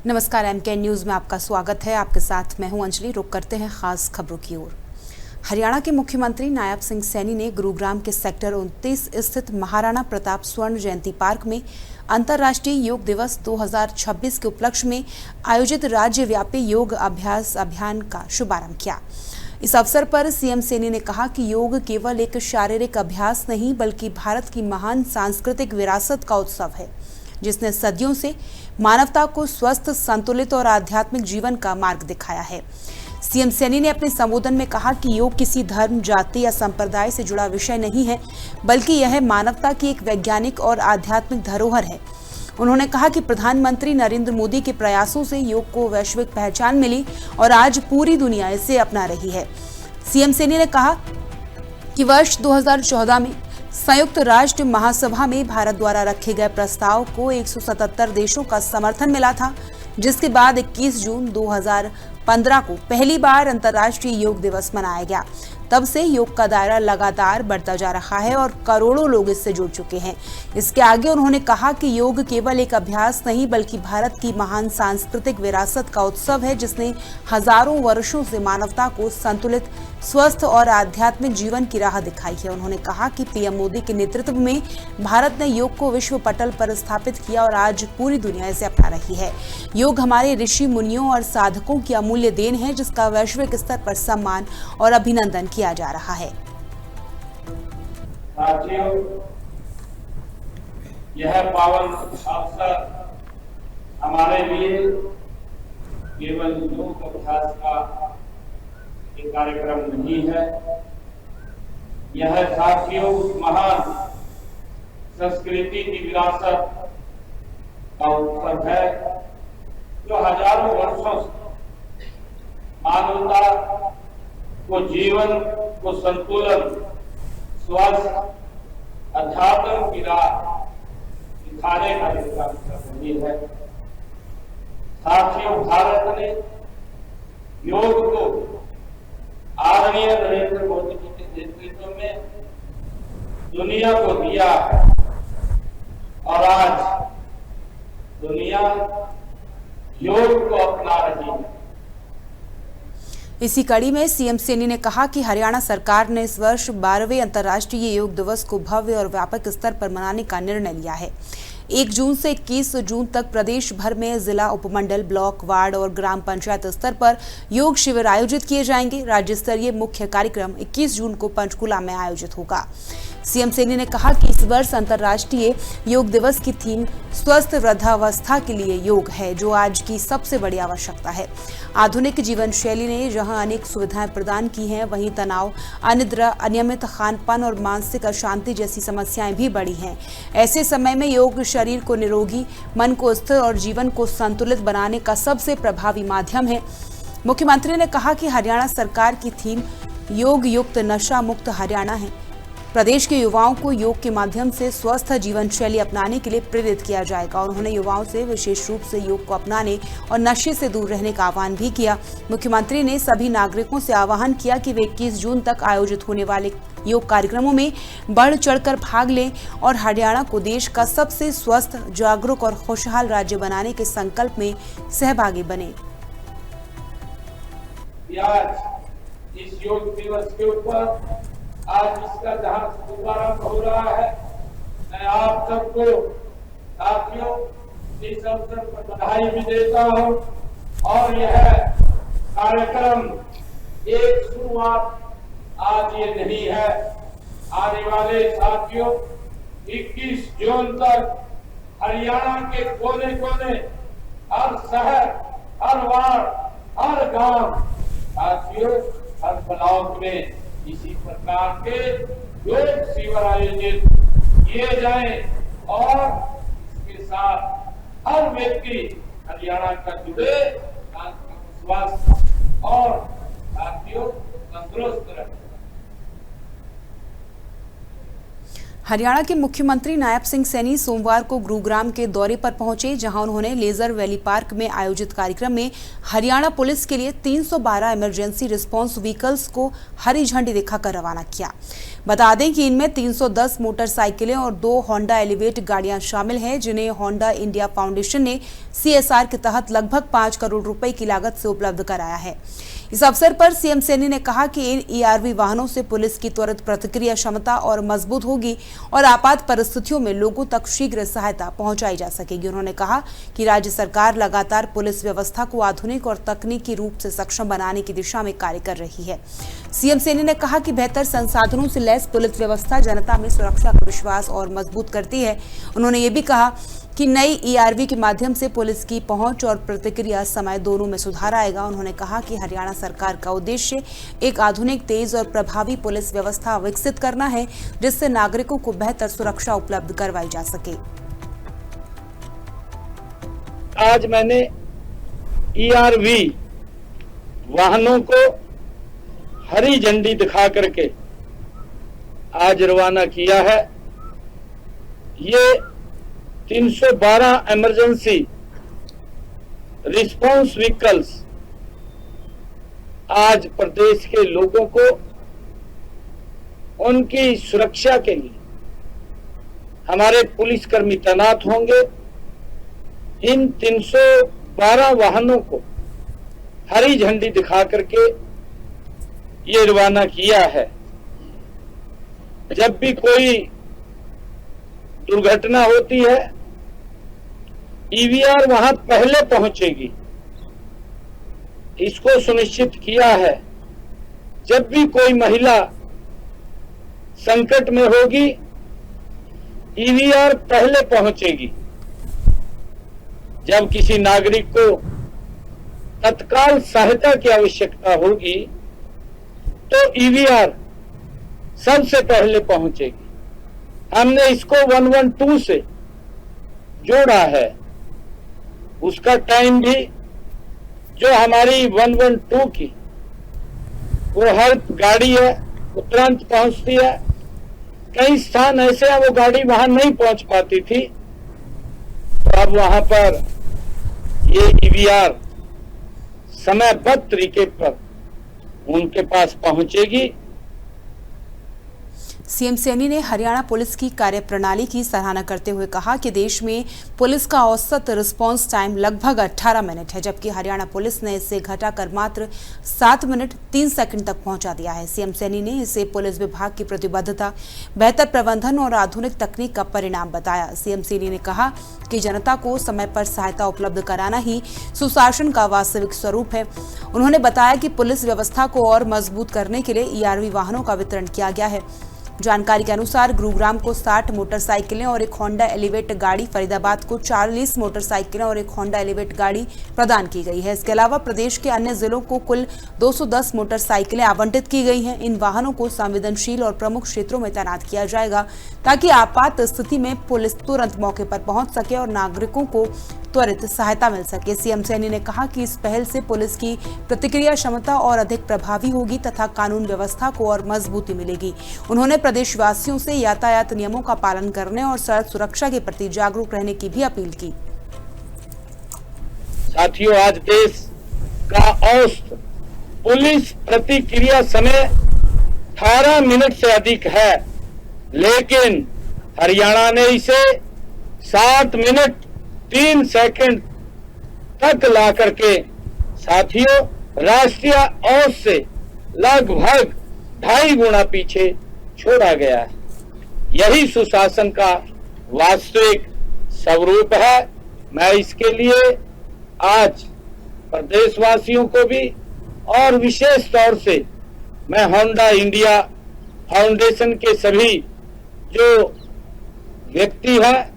नमस्कार, MK news में आपका स्वागत है। आपके साथ मैं हूं अंजलि। रुक करते हैं खास खबरों की ओर। हरियाणा के मुख्यमंत्री नायब सिंह सैनी ने गुरुग्राम के सेक्टर 29 स्थित महाराणा प्रताप स्वर्ण जयंती पार्क में अंतर्राष्ट्रीय योग दिवस 2026 के उपलक्ष्य में आयोजित राज्यव्यापी योग अभ्यास अभियान का शुभारंभ किया। इस अवसर पर सीएम सैनी ने कहा कि योग केवल एक शारीरिक अभ्यास नहीं बल्कि भारत की महान सांस्कृतिक विरासत का उत्सव है, जिसने सदियों से मानवता को स्वस्थ, संतुलित और आध्यात्मिक जीवन का मार्ग दिखाया है। सीएम सैनी ने अपने संबोधन में कहा कि योग किसी धर्म, जाति या संप्रदाय से जुड़ा विषय नहीं है, बल्कि यह मानवता की एक वैज्ञानिक और आध्यात्मिक धरोहर है। उन्होंने कहा कि प्रधानमंत्री नरेंद्र मोदी के प्रयासों से योग को वैश्विक पहचान मिली और आज पूरी दुनिया इसे अपना रही है। सीएम सैनी ने कहा कि वर्ष 2014 में संयुक्त राष्ट्र महासभा में भारत द्वारा रखे गए प्रस्ताव को 177 देशों का समर्थन मिला था, जिसके बाद 21 जून 2015 को पहली बार अंतर्राष्ट्रीय योग दिवस मनाया गया। तब से योग का दायरा लगातार बढ़ता जा रहा है और करोड़ों लोग इससे जुड़ चुके हैं। इसके आगे उन्होंने कहा कि योग केवल एक अभ्यास नहीं बल्कि भारत की महान सांस्कृतिक विरासत का उत्सव है, जिसने हजारों वर्षों से मानवता को संतुलित, स्वस्थ और आध्यात्मिक जीवन की राह दिखाई है। उन्होंने कहा कि पीएम मोदी के नेतृत्व में भारत ने योग को विश्व पटल पर स्थापित किया और आज पूरी दुनिया इसे अपना रही है। योग हमारे ऋषि मुनियों और साधकों की अमूल्य देन है, जिसका वैश्विक स्तर पर सम्मान और अभिनंदन किया जा रहा है। साथियों, यह पावन अवसर हमारे लिए केवल योग अभ्यास का एक कार्यक्रम नहीं है। यह साथियों उस महान संस्कृति की विरासत का उत्सव है जो हजारों वर्षों से मानवता को जीवन को संतुलन, स्वस्थ, अध्यात्म की राह दिखाने का काम कर रही है। साथियों, भारत ने योग को आदरणीय नरेंद्र मोदी जी के नेतृत्व में दुनिया को दिया और आज दुनिया योग को अपना रही है। इसी कड़ी में सीएम सैनी ने कहा कि हरियाणा सरकार ने इस वर्ष 12वें अंतर्राष्ट्रीय योग दिवस को भव्य और व्यापक स्तर पर मनाने का निर्णय लिया है। 1 जून से 21 जून तक प्रदेश भर में जिला, उपमंडल, ब्लॉक, वार्ड और ग्राम पंचायत स्तर पर योग शिविर आयोजित किए जाएंगे। राज्य स्तरीय मुख्य कार्यक्रम 21 जून को पंचकुला में आयोजित होगा। सीएम सैनी ने कहा कि इस वर्ष अंतर्राष्ट्रीय योग दिवस की थीम स्वस्थ वृद्धावस्था के लिए योग है, जो आज की सबसे बड़ी आवश्यकता है। आधुनिक जीवन शैली ने जहां अनेक सुविधाएं प्रदान की हैं, वहीं तनाव, अनिद्रा, अनियमित खानपान और मानसिक अशांति जैसी समस्याएं भी बढ़ी हैं। ऐसे समय में योग शरीर को निरोगी, मन को स्थिर और जीवन को संतुलित बनाने का सबसे प्रभावी माध्यम है। मुख्यमंत्री ने कहा कि हरियाणा सरकार की थीम योग युक्त नशा मुक्त हरियाणा है। प्रदेश के युवाओं को योग के माध्यम से स्वस्थ जीवन शैली अपनाने के लिए प्रेरित किया जाएगा और उन्होंने युवाओं से विशेष रूप से योग को अपनाने और नशे से दूर रहने का आह्वान भी किया। मुख्यमंत्री ने सभी नागरिकों से आह्वान किया कि वे 21 जून तक आयोजित होने वाले योग कार्यक्रमों में बढ़ चढ़कर भाग लें और हरियाणा को देश का सबसे स्वस्थ, जागरूक और खुशहाल राज्य बनाने के संकल्प में सहभागी बने। इस योग दिवस के ऊपर आज इसका जहां शुभारंभ हो रहा है, मैं आप सबको साथियों इस अवसर पर बधाई भी देता हूं और यह कार्यक्रम एक शुरुआत आज ये नहीं है। आने वाले साथियों 21 जून तक हरियाणा के कोने कोने, हर शहर, हर वार्ड, हर गांव, साथियों हर ब्लॉक में इसी प्रकार के योग शिविर आयोजित किए जाएं और इसके साथ हर व्यक्ति हरियाणा का जुड़े, स्वस्थ और साथियों तंदुरुस्त रहे। हरियाणा के मुख्यमंत्री नायब सिंह सैनी सोमवार को गुरुग्राम के दौरे पर पहुंचे, जहां उन्होंने लेजर वैली पार्क में आयोजित कार्यक्रम में हरियाणा पुलिस के लिए 312 इमरजेंसी रिस्पांस व्हीकल्स को हरी झंडी दिखाकर रवाना किया। बता दें कि इनमें 310 मोटरसाइकिलें और 2 होंडा एलिवेट गाड़ियां शामिल हैं, जिन्हें होंडा इंडिया फाउंडेशन ने CSR के तहत लगभग 5 करोड़ रुपए की लागत से उपलब्ध कराया है। इस अवसर पर सीएम सैनी ने कहा कि इन ERV वाहनों से पुलिस की त्वरित प्रतिक्रिया क्षमता और मजबूत होगी और आपात परिस्थितियों में लोगों तक शीघ्र सहायता पहुंचाई जा सकेगी। उन्होंने कहा कि राज्य सरकार लगातार पुलिस व्यवस्था को आधुनिक और तकनीकी रूप से सक्षम बनाने की दिशा में कार्य कर रही है। सीएम सैनी ने कहा कि बेहतर संसाधनों से लैस पुलिस व्यवस्था जनता में सुरक्षा का विश्वास और मजबूत करती है। उन्होंने ये भी कहा कि नई ERV के माध्यम से पुलिस की पहुंच और प्रतिक्रिया समय दोनों में सुधार आएगा। उन्होंने कहा कि हरियाणा सरकार का उद्देश्य एक आधुनिक, तेज और प्रभावी पुलिस व्यवस्था विकसित करना है, जिससे नागरिकों को बेहतर सुरक्षा उपलब्ध करवाई जा सके। आज मैंने ERV वाहनों को हरी झंडी दिखा करके आज रवाना किया है। ये 312 इमरजेंसी रिस्पांस व्हीकल्स आज प्रदेश के लोगों को उनकी सुरक्षा के लिए हमारे पुलिसकर्मी तैनात होंगे। इन 312 वाहनों को हरी झंडी दिखा करके ये रवाना किया है। जब भी कोई दुर्घटना होती है, EVR वहां पहले पहुंचेगी, इसको सुनिश्चित किया है। जब भी कोई महिला संकट में होगी, EVR पहले पहुंचेगी। जब किसी नागरिक को तत्काल सहायता की आवश्यकता होगी, तो EVR सबसे पहले पहुंचेगी। हमने इसको 112 से जोड़ा है। उसका टाइम भी जो हमारी 112 की वो हर गाड़ी है वो तुरंत पहुंचती है। कई स्थान ऐसे हैं वो गाड़ी वहां नहीं पहुंच पाती थी, तो अब वहां पर ये EVR समयबद्ध तरीके पर उनके पास पहुंचेगी। सीएम सैनी ने हरियाणा पुलिस की कार्यप्रणाली की सराहना करते हुए कहा कि देश में पुलिस का औसत रिस्पांस टाइम लगभग 18 मिनट है, जबकि हरियाणा पुलिस ने इसे घटाकर मात्र 7 मिनट 3 सेकंड तक पहुंचा दिया है। सीएम सैनी ने इसे पुलिस विभाग की प्रतिबद्धता, बेहतर प्रबंधन और आधुनिक तकनीक का परिणाम बताया। सीएम सैनी ने कहा कि जनता को समय पर सहायता उपलब्ध कराना ही सुशासन का वास्तविक स्वरूप है। उन्होंने बताया कि पुलिस व्यवस्था को और मजबूत करने के लिए ERV वाहनों का वितरण किया गया है। जानकारी के अनुसार गुरुग्राम को 60 मोटरसाइकिलें और एक होंडा एलिवेट गाड़ी, फरीदाबाद को 40 मोटरसाइकिलें और एक होंडा एलिवेट गाड़ी प्रदान की गई है। इसके अलावा प्रदेश के अन्य जिलों को कुल 210 मोटरसाइकिलें आवंटित की गई हैं। इन वाहनों को संवेदनशील और प्रमुख क्षेत्रों में तैनात किया जाएगा, ताकि आपात स्थिति में पुलिस तुरंत मौके पर पहुंच सके और नागरिकों को त्वरित सहायता मिल सके। सीएम सैनी ने कहा कि इस पहल से पुलिस की प्रतिक्रिया क्षमता और अधिक प्रभावी होगी तथा कानून व्यवस्था को और मजबूती मिलेगी। उन्होंने प्रदेशवासियों से यातायात नियमों का पालन करने और सड़क सुरक्षा के प्रति जागरूक रहने की भी अपील की। साथियों, आज देश का औसत पुलिस प्रतिक्रिया समय 18 मिनट से अधिक है, लेकिन हरियाणा ने इसे 7 मिनट 3 सेकंड तक ला करके साथियों राष्ट्रीय औसत से लगभग 2.5 गुना पीछे छोड़ा गया है। यही सुशासन का वास्तविक स्वरूप है। मैं इसके लिए आज प्रदेशवासियों को भी और विशेष तौर से मैं होंडा इंडिया फाउंडेशन के सभी जो व्यक्ति हैं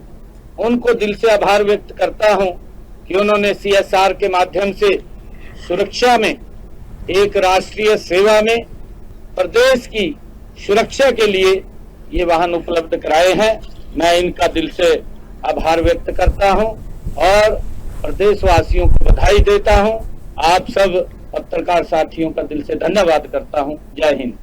उनको दिल से आभार व्यक्त करता हूं कि उन्होंने CSR के माध्यम से सुरक्षा में, एक राष्ट्रीय सेवा में प्रदेश की सुरक्षा के लिए ये वाहन उपलब्ध कराए हैं। मैं इनका दिल से आभार व्यक्त करता हूं और प्रदेशवासियों को बधाई देता हूं। आप सब पत्रकार साथियों का दिल से धन्यवाद करता हूं। जय हिंद।